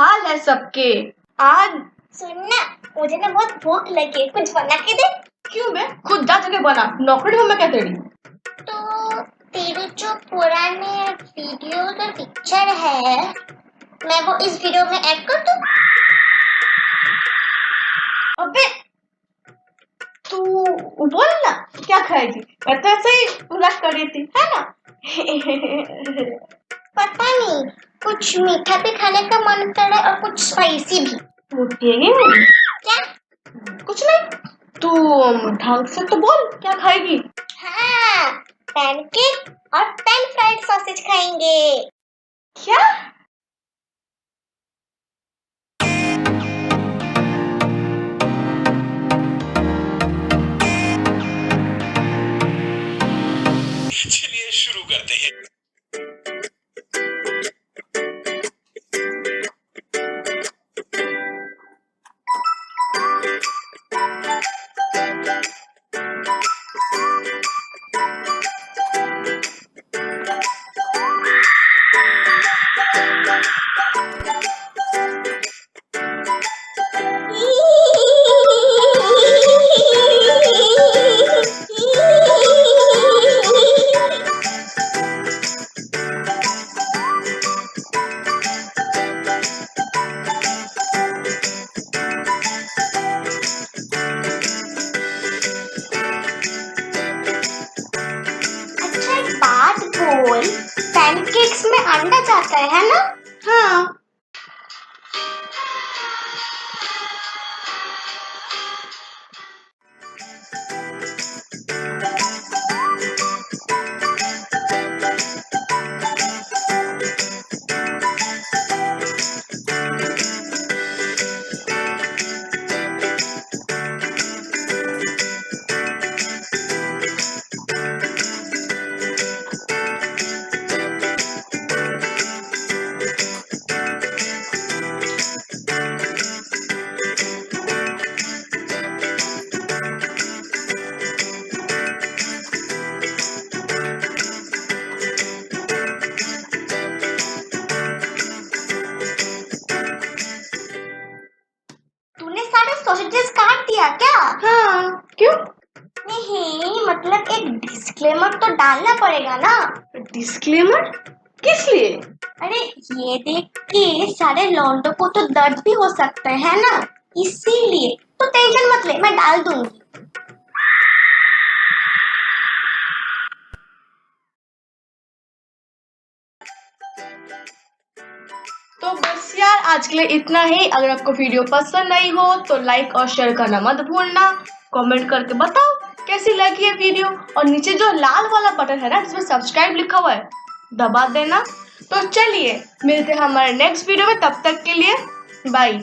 हाल है सबके? आज सुनना, मुझे ना बहुत भूख लगी है, कुछ बना के दे। क्यों बे? खुद जा जगह बना, नौकरी हूँ मैं क्या तेरी? तो तेरे जो पुराने वीडियोस और पिक्चर है, मैं वो इस वीडियो में ऐड कर दूँ? अबे तू बोल ना, क्या खाएगी? मैं तो ऐसे ही मजाक कर रही थी, है ना? पता नहीं, कुछ मीठा भी खाने का मन कर रहा है और कुछ स्पाइसी भी। मुझे क्या? कुछ नहीं, तू ढंग से तो बोल, क्या खाएगी? हाँ, पैनकेक और पैन फ्राइड सॉसेज खाएंगे। क्या? चलिए शुरू करते हैं। पैनकेक्स में अंडा जाता है ना? हाँ। सॉसेजेस काट दिया क्या? हाँ, क्यों? नहीं, मतलब एक डिस्क्लेमर तो डालना पड़ेगा ना। डिस्क्लेमर? किस लिए? अरे ये देख के सारे लौंडों को तो दर्द भी हो सकता है ना, इसीलिए तो टेंशन मत ले, मैं डाल दूंगी। तो बस यार, आज के लिए इतना ही। अगर आपको वीडियो पसंद आई हो तो लाइक और शेयर करना मत भूलना। कमेंट करके बताओ कैसी लगी ये वीडियो, और नीचे जो लाल वाला बटन है ना जिसमें सब्सक्राइब लिखा हुआ है, दबा देना। तो चलिए मिलते हैं हमारे नेक्स्ट वीडियो में, तब तक के लिए बाय।